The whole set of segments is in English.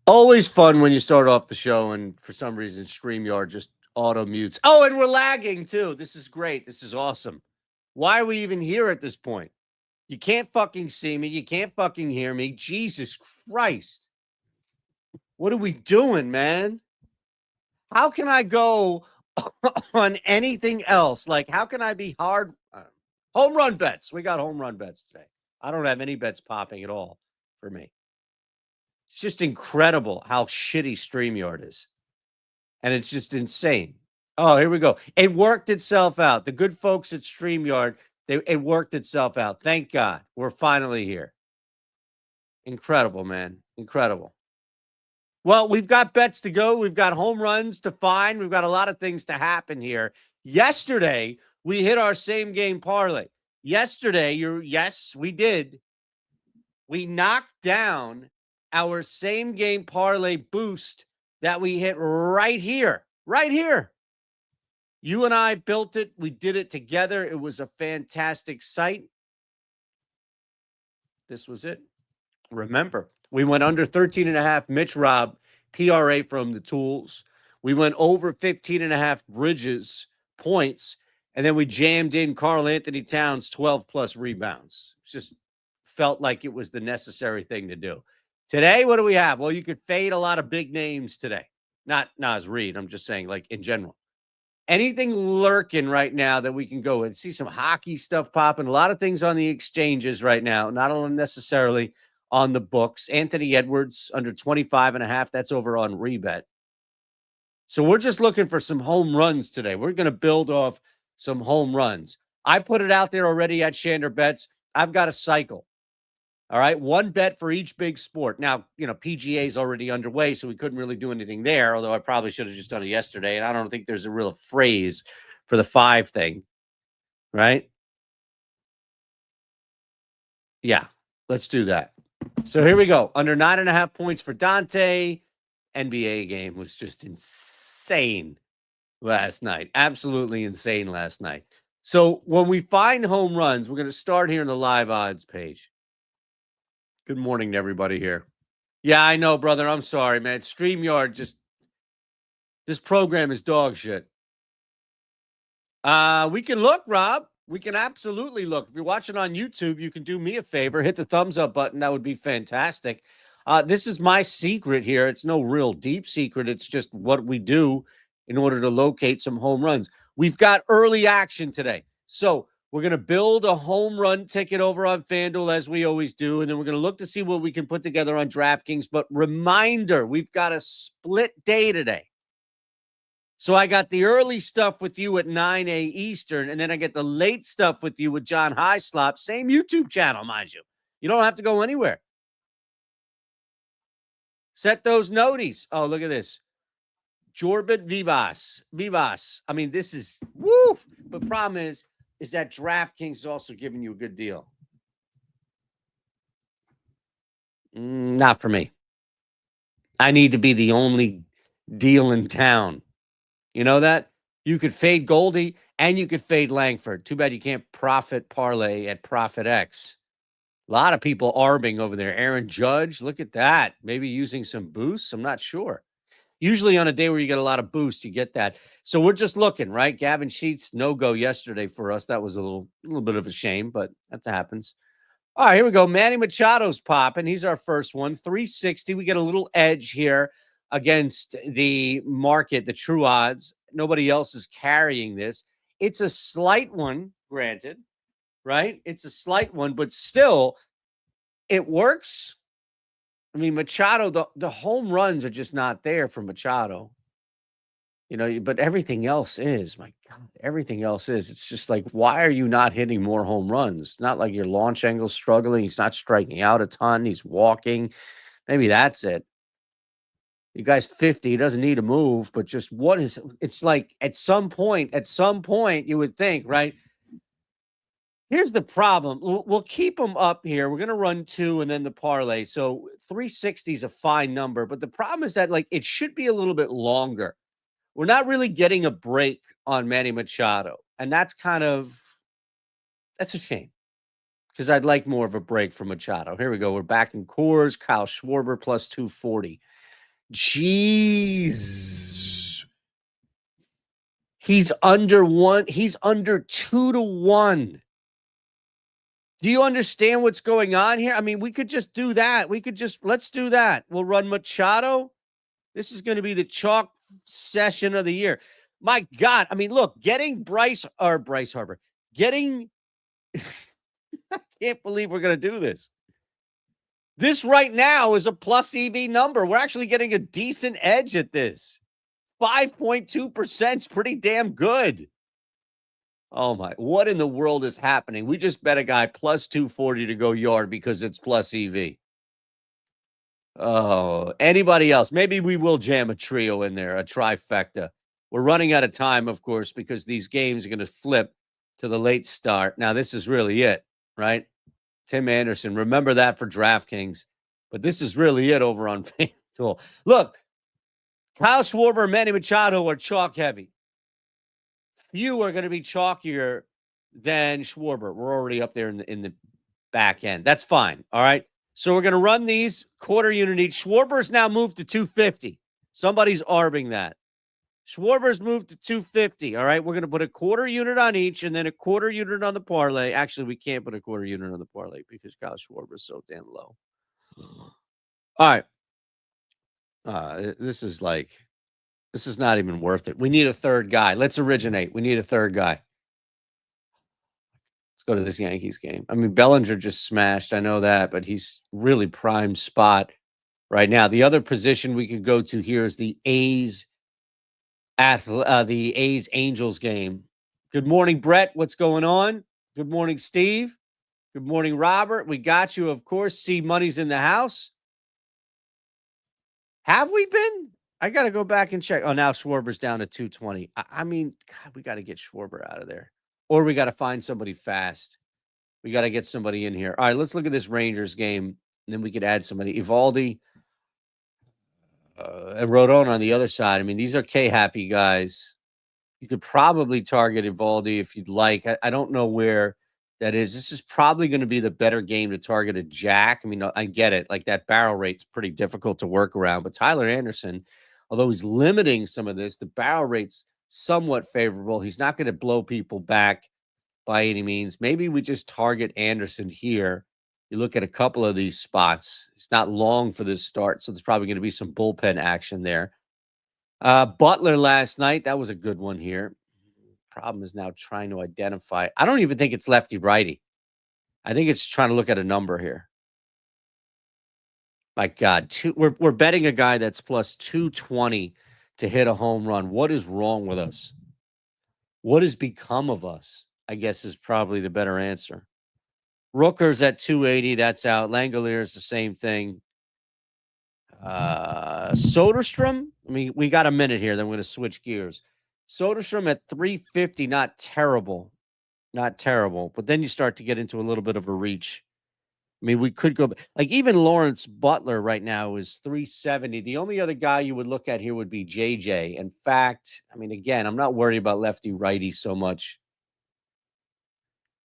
Always fun when you start off the show and for some reason StreamYard just auto mutes. Oh, and we're lagging too. This is great. This is awesome. Why are we even here at this point? You can't fucking see me. You can't fucking hear me. Jesus Christ. What are we doing, man? How can I go on anything else? Like, how can I be hard? Home run bets. We got home run bets today. I don't have any bets popping at all for me. It's just incredible how shitty StreamYard is. And it's just insane. Oh, here we go. It worked itself out. The good folks at StreamYard, it worked itself out. Thank God. We're finally here. Incredible, man. Incredible. Well, we've got bets to go. We've got home runs to find. We've got a lot of things to happen here. Yesterday, we hit our same game parlay. Yesterday, yes, we did. We knocked down our same game parlay boost that we hit right here. Right here. You and I built it. We did it together. It was a fantastic site. This was it. Remember, we went under 13.5 Mitch Robb, PRA from the tools. We went over 15.5 Bridges points. And then we jammed in Karl Anthony Towns 12+ rebounds. Just felt like it was the necessary thing to do. Today, what do we have? Well, you could fade a lot of big names today. Not Nas Reed. I'm just saying, like, in general. Anything lurking right now that we can go and see some hockey stuff popping. A lot of things on the exchanges right now, not only necessarily on the books. Anthony Edwards under 25.5. That's over on Rebet. So we're just looking for some home runs today. We're going to build off some home runs. I put it out there already at Shander Bets. I've got a cycle. All right, one bet for each big sport. Now, PGA is already underway, so we couldn't really do anything there, although I probably should have just done it yesterday, and I don't think there's a real phrase for the 5 thing, right? Yeah, let's do that. So here we go. Under 9.5 points for Dante. NBA game was just insane last night. Absolutely insane last night. So when we find home runs, we're going to start here in the live odds page. Good morning to everybody here. Yeah, I know, brother. I'm sorry, man. StreamYard this program is dog shit. We can look, Rob. We can absolutely look. If you're watching on YouTube, you can do me a favor. Hit the thumbs up button. That would be fantastic. This is my secret here. It's no real deep secret. It's just what we do in order to locate some home runs. We've got early action today. So we're going to build a home run ticket over on FanDuel as we always do. And then we're going to look to see what we can put together on DraftKings. But reminder, we've got a split day today. So I got the early stuff with you at 9 a.m. Eastern, and then I get the late stuff with you with John Highslop. Same YouTube channel, mind you. You don't have to go anywhere. Set those noties. Oh, look at this. Jorbit Vivas. I mean, this is woof. But problem is that DraftKings is also giving you a good deal. Not for me. I need to be the only deal in town. You know that? You could fade Goldie and you could fade Langford. Too bad you can't profit parlay at Profit X. A lot of people arbing over there. Aaron Judge, look at that. Maybe using some boosts. I'm not sure. Usually on a day where you get a lot of boost, you get that. So we're just looking, right? Gavin Sheets, no-go yesterday for us. That was a little bit of a shame, but that happens. All right, here we go. Manny Machado's popping. He's our first one. 360. We get a little edge here against the market, the true odds. Nobody else is carrying this. It's a slight one, granted, right? It's a slight one, but still, it works. I mean, Machado, the home runs are just not there for Machado. But everything else is. My God, everything else is. It's just like, why are you not hitting more home runs? Not like your launch angle's struggling. He's not striking out a ton. He's walking. Maybe that's it. You guys 50, he doesn't need to move, but just it's like at some point, you would think, right? Here's the problem. We'll keep them up here. We're going to run 2 and then the parlay. So 360 is a fine number, but the problem is that it should be a little bit longer. We're not really getting a break on Manny Machado. And that's a shame because I'd like more of a break from Machado. Here we go. We're back in Coors. Kyle Schwarber plus 240. Jeez. He's under 1. He's under 2-1. Do you understand what's going on here? I mean, we could just do that. Let's do that. We'll run Machado. This is going to be the chalk session of the year. My God. I mean, look, getting Bryce Harper, I can't believe we're going to do this. This right now is a plus EV number. We're actually getting a decent edge at this. 5.2% is pretty damn good. Oh my, what in the world is happening? We just bet a guy plus 240 to go yard because it's plus EV. Oh, anybody else? Maybe we will jam a trio in there, a trifecta. We're running out of time, of course, because these games are going to flip to the late start. Now, this is really it, right? Tim Anderson. Remember that for DraftKings. But this is really it over on FanDuel. Look, Kyle Schwarber and Manny Machado are chalk heavy. Few are going to be chalkier than Schwarber. We're already up there in the back end. That's fine. All right. So we're going to run these quarter unit each. Schwarber's now moved to 250. Somebody's arbing that. Schwarber's moved to 250. All right. We're going to put a quarter unit on each and then a quarter unit on the parlay. Actually, we can't put a quarter unit on the parlay because Kyle Schwarber's so damn low. All right. This is not even worth it. We need a third guy. Let's originate. We need a third guy. Let's go to this Yankees game. I mean, Bellinger just smashed. I know that, but he's really prime spot right now. The other position we could go to here is the A's Angels game. Good morning, Brett. What's going on? Good morning, Steve. Good morning, Robert. We got you, of course. See, money's in the house. Have we been? I got to go back and check. Oh, now Schwarber's down to 220. I mean, God, we got to get Schwarber out of there. Or we got to find somebody fast. We got to get somebody in here. All right, let's look at this Rangers game. And then we could add somebody. Evaldi and Rodon on the other side. I mean, these are K-happy guys. You could probably target Evaldi if you'd like. I don't know where that is. This is probably going to be the better game to target a jack. I mean, I get it. Like that barrel rate's pretty difficult to work around. But Tyler Anderson, although he's limiting some of this, the barrel rate's somewhat favorable. He's not going to blow people back by any means. Maybe we just target Anderson here. You look at a couple of these spots. It's not long for this start, so there's probably going to be some bullpen action there. Butler last night, that was a good one here. Problem is now trying to identify. I don't even think it's lefty-righty. I think it's trying to look at a number here. My God, we're betting a guy that's plus 220 to hit a home run. What is wrong with us? What has become of us? I guess is probably the better answer. Rooker's at 280. That's out. Langoliers the same thing. Soderstrom. I mean, we got a minute here. Then we're going to switch gears. Soderstrom at 350. Not terrible. Not terrible. But then you start to get into a little bit of a reach. I mean, we could go like even Lawrence Butler right now is 370. The only other guy you would look at here would be JJ. In fact, I mean, again, I'm not worried about lefty righty so much.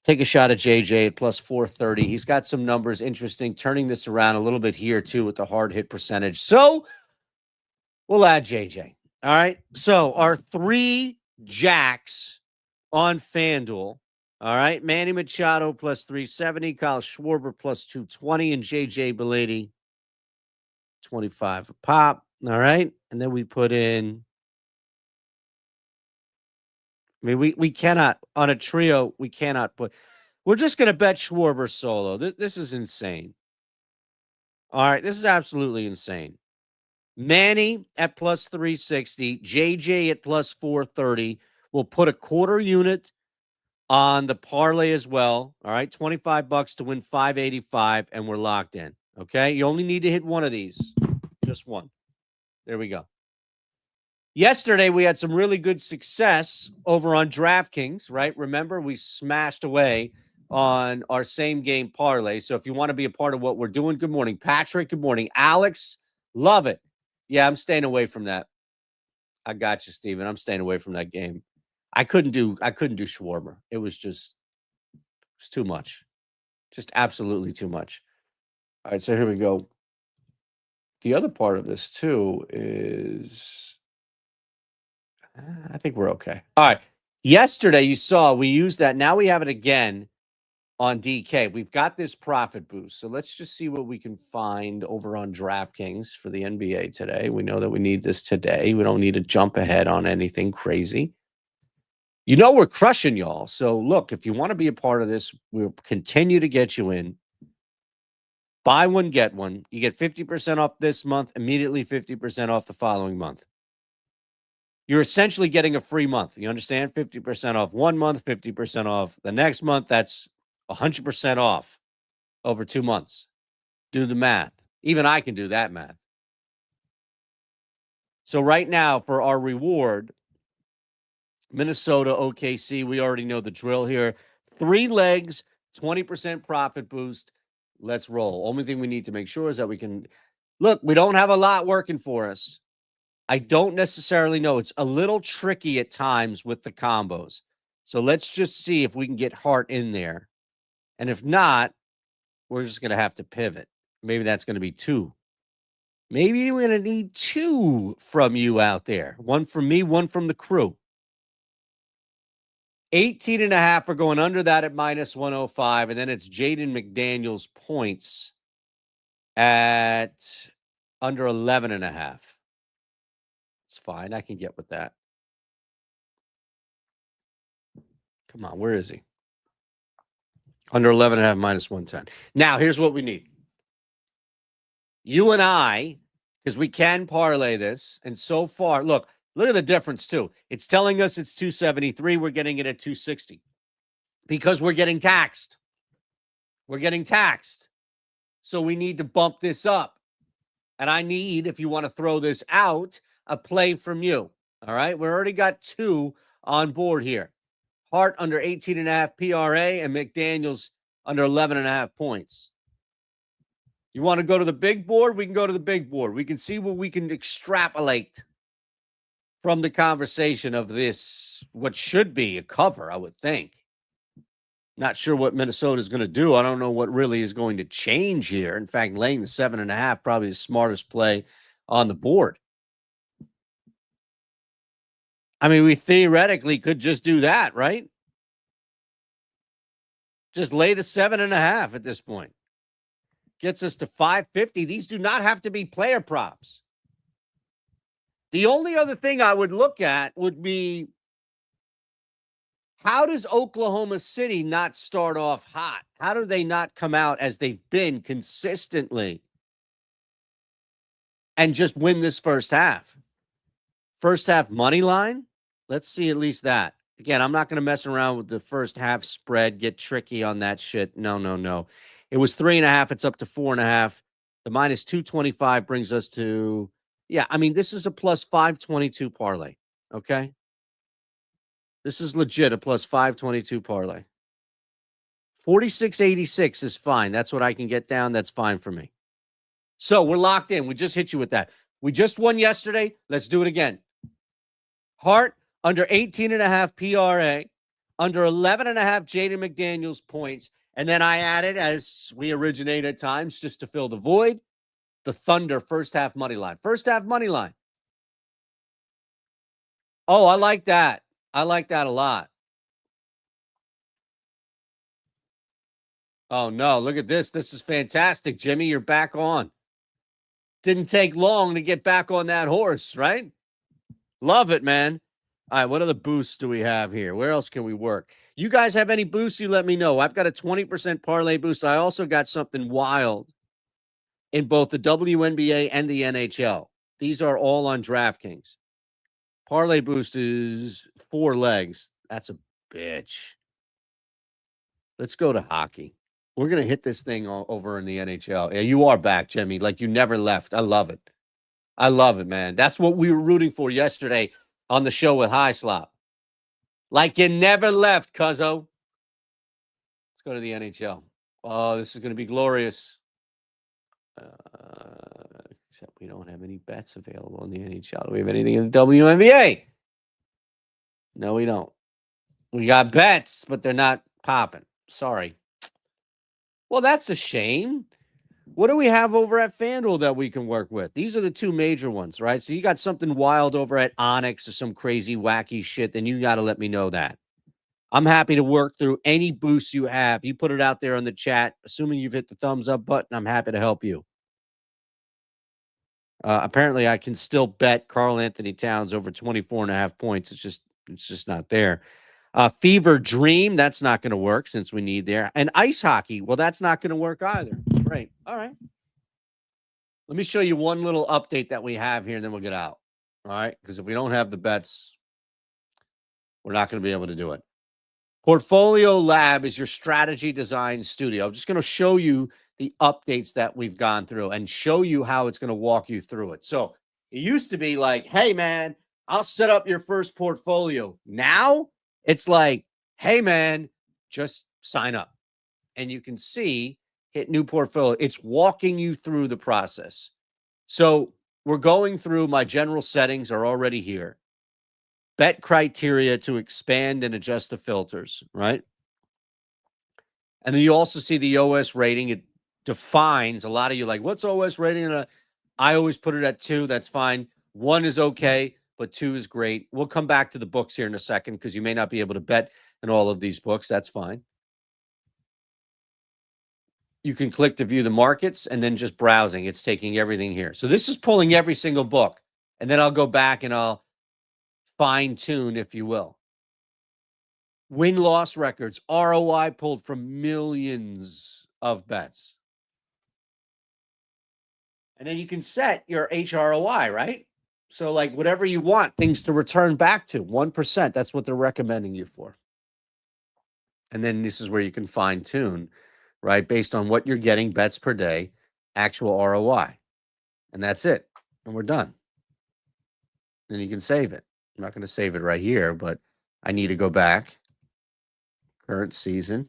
Take a shot at JJ at plus 430. He's got some numbers interesting, turning this around a little bit here too with the hard hit percentage. So we'll add JJ. All right. So our three jacks on FanDuel. All right. Manny Machado plus 370, Kyle Schwarber plus 220, and JJ Belady 25 a pop. All right. And then we put in. I mean, we cannot on a trio. We cannot put. We're just going to bet Schwarber solo. This is insane. All right, this is absolutely insane. Manny at plus 360, JJ at plus 430. We'll put a quarter unit on the parlay as well. All right, $25 to win 585, and we're locked in. Okay, you only need to hit one of these, just one. There we go. Yesterday, we had some really good success over on DraftKings, right? Remember, we smashed away on our same game parlay. So if you want to be a part of what we're doing, good morning, Patrick. Good morning, Alex. Love it. Yeah, I'm staying away from that. I got you, Steven. I'm staying away from that game. I couldn't do Schwarber. It was too much. Just absolutely too much. All right, so here we go. the other part of this too is I think we're okay. All right. Yesterday, you saw we used that. Now we have it again on DK. We've got this profit boost. So let's just see what we can find over on DraftKings for the NBA today. We know that we need this today. We don't need to jump ahead on anything crazy. You know we're crushing y'all. So look, if you want to be a part of this, we'll continue to get you in. Buy one, get one. You get 50% off this month, immediately 50% off the following month. You're essentially getting a free month. You understand? 50% off one month, 50% off the next month. That's 100% off over 2 months. Do the math. Even I can do that math. So right now for our reward, Minnesota, OKC, we already know the drill here. 3 legs, 20% profit boost. Let's roll. Only thing we need to make sure is that we can look, we don't have a lot working for us. I don't necessarily know. It's a little tricky at times with the combos. So let's just see if we can get heart in there. And if not, we're just going to have to pivot. Maybe that's going to be 2. Maybe we're going to need 2 from you out there. 1 from me, 1 from the crew. 18.5 are going under that at minus 105. And then it's Jaden McDaniels points at under 11.5. It's fine. I can get with that. Come on. Where is he? Under 11.5 minus 110. Now, here's what we need. You and I, because we can parlay this. And so far, look at the difference, too. It's telling us it's 273. We're getting it at 260 because we're getting taxed. We're getting taxed. So we need to bump this up. And I need, if you want to throw this out, a play from you. All right. We already got 2 on board here. Hart under 18.5 PRA and McDaniels under 11.5 points. You want to go to the big board? We can go to the big board. We can see what we can extrapolate from the conversation of this, what should be a cover, I would think. Not sure what Minnesota is going to do. I don't know what really is going to change here. In fact, laying the 7.5, probably the smartest play on the board. I mean, we theoretically could just do that, right? Just lay the 7.5 at this point. Gets us to 550. These do not have to be player props. The only other thing I would look at would be, how does Oklahoma City not start off hot? How do they not come out as they've been consistently and just win this first half? First half money line? Let's see at least that. Again, I'm not going to mess around with the first half spread, get tricky on that shit. No. It was 3.5. It's up to 4.5. The minus 225 brings us to, I mean, this is a plus 522 parlay. Okay. This is legit a plus 522 parlay. 46.86 is fine. That's what I can get down. That's fine for me. So we're locked in. We just hit you with that. We just won yesterday. Let's do it again. Hart under 18.5 PRA, under 11.5 Jaden McDaniels points. And then I added, as we originate at times, just to fill the void, the Thunder first half money line. First half money line. Oh, I like that. I like that a lot. Oh, no. Look at this. This is fantastic, Jimmy. You're back on. Didn't take long to get back on that horse, right? Love it, man. All right, what other boosts do we have here? Where else can we work? You guys have any boosts? You let me know. I've got a 20% parlay boost. I also got something wild in both the WNBA and the NHL. These are all on DraftKings. Parlay boost is 4 legs. That's a bitch. Let's go to hockey. We're going to hit this thing over in the NHL. Yeah, you are back, Jimmy, like you never left. I love it. I love it, man. That's what we were rooting for yesterday on the show with High Slop. Like you never left, cuzzo. Let's go to the NHL. Oh, this is going to be glorious. Except we don't have any bets available in the NHL. Do we have anything in the WNBA? No, we don't. We got bets, but they're not popping. Sorry. Well, that's a shame. What do we have over at FanDuel that we can work with? These are the two major ones, right? So you got something wild over at Onyx or some crazy, wacky shit, then you got to let me know that. I'm happy to work through any boosts you have. You put it out there in the chat. Assuming you've hit the thumbs up button, I'm happy to help you. Apparently, I can still bet Karl Anthony Towns over 24.5 points. It's just not there. Fever Dream, that's not going to work since we need there. And ice hockey, well, that's not going to work either. Great. All right. Let me show you one little update that we have here, and then we'll get out. All right. Because if we don't have the bets, we're not going to be able to do it. Portfolio Lab is your strategy design studio. I'm just going to show you the updates that we've gone through and show you how it's going to walk you through it. So it used to be like, hey, man, I'll set up your first portfolio. Now it's like, hey, man, just sign up. And you can see, hit new portfolio. It's walking you through the process. So we're going through, my general settings are already here. Bet criteria to expand and adjust the filters, right? And then you also see the OS rating. It defines, a lot of you like, what's OS rating? I always put it at 2. That's fine. 1 is okay, but 2 is great. We'll come back to the books here in a second because you may not be able to bet in all of these books. That's fine. You can click to view the markets and then just browsing. It's taking everything here. So this is pulling every single book. And then I'll go back and I'll fine tune, if you will. Win-loss records, ROI pulled from millions of bets. And then you can set your HROI, right? So like whatever you want things to return back to, 1%, that's what they're recommending you for. And then this is where you can fine tune, right? Based on what you're getting, bets per day, actual ROI. And that's it. And we're done. And you can save it. I'm not going to save it right here, but I need to go back. Current season.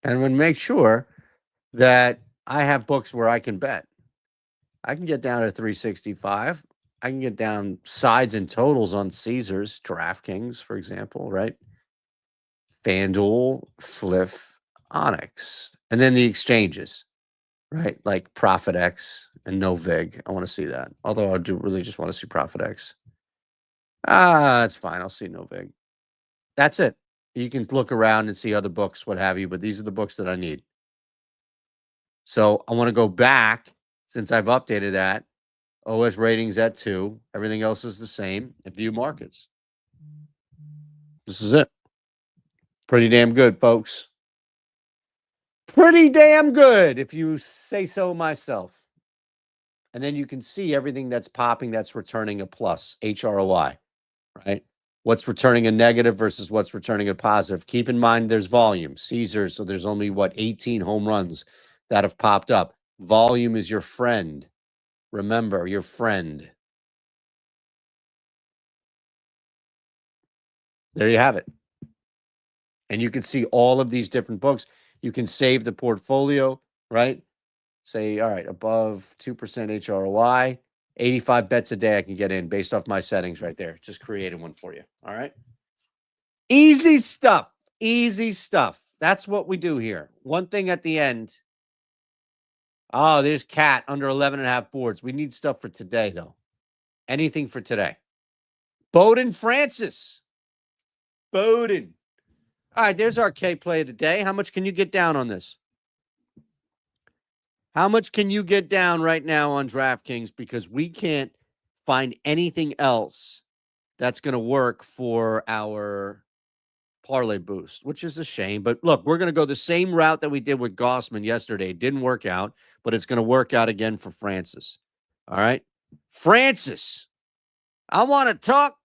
And I'm going to make sure that I have books where I can bet. I can get down to 365. I can get down sides and totals on Caesars, DraftKings, for example, right? FanDuel, Fliff, Onyx. And then the exchanges, right? Like ProfitX and NoVig. I want to see that. Although I do really just want to see ProfitX. That's fine. I'll see NoVig. That's it. You can look around and see other books, what have you, but these are the books that I need. So I want to go back since I've updated that. OS ratings at 2. Everything else is the same. And view markets. This is it. Pretty damn good, folks. Pretty damn good, if you say so myself. And then you can see everything that's popping that's returning a plus, HROI, right? What's returning a negative versus what's returning a positive. Keep in mind there's volume. Caesars, so there's only, 18 home runs that have popped up. Volume is your friend. Remember, your friend. There you have it. And you can see all of these different books. You can save the portfolio, right? Say, all right, above 2% HROI, 85 bets a day I can get in based off my settings right there. Just created one for you. All right. Easy stuff. Easy stuff. That's what we do here. One thing at the end. Oh, there's Cat under 11.5 boards. We need stuff for today, though. Anything for today. Bowden Francis. Bowden. All right, there's our K play of the day. How much can you get down on this? How much can you get down right now on DraftKings? Because we can't find anything else that's going to work for our parlay boost, which is a shame. But look, we're going to go the same route that we did with Gossman yesterday. It didn't work out, but it's going to work out again for Francis. All right. Francis, I want to talk.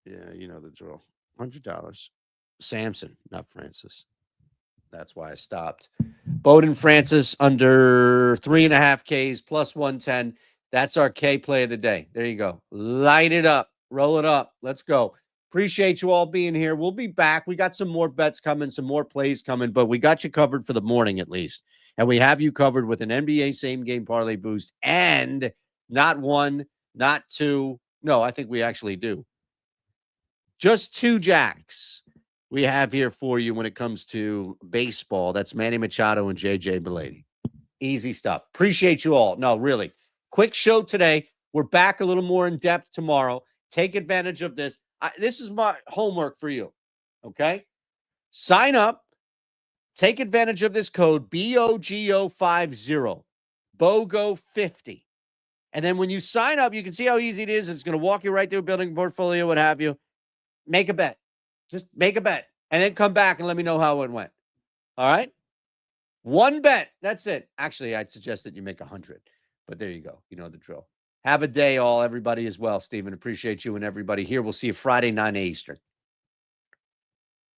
Yeah, you know the drill. $100. Samson, not Francis. That's why I stopped. Bowden Francis under 3.5 Ks plus 110. That's our K play of the day. There you go. Light it up. Roll it up. Let's go. Appreciate you all being here. We'll be back. We got some more bets coming, some more plays coming, but we got you covered for the morning at least. And we have you covered with an NBA same game parlay boost and not 1, not 2. No, I think we actually do. Just 2 jacks we have here for you when it comes to baseball. That's Manny Machado and JJ Belady. Easy stuff. Appreciate you all. No, really. Quick show today. We're back a little more in depth tomorrow. Take advantage of this. This is my homework for you. Okay? Sign up. Take advantage of this code BOGO50, BOGO50. And then when you sign up, you can see how easy it is. It's going to walk you right through building a portfolio, what have you. Make a bet. Just make a bet. And then come back and let me know how it went. All right? One bet. That's it. Actually, I'd suggest that you make 100. But there you go. You know the drill. Have a day, all, everybody, as well. Stephen, appreciate you and everybody here. We'll see you Friday, 9 Eastern.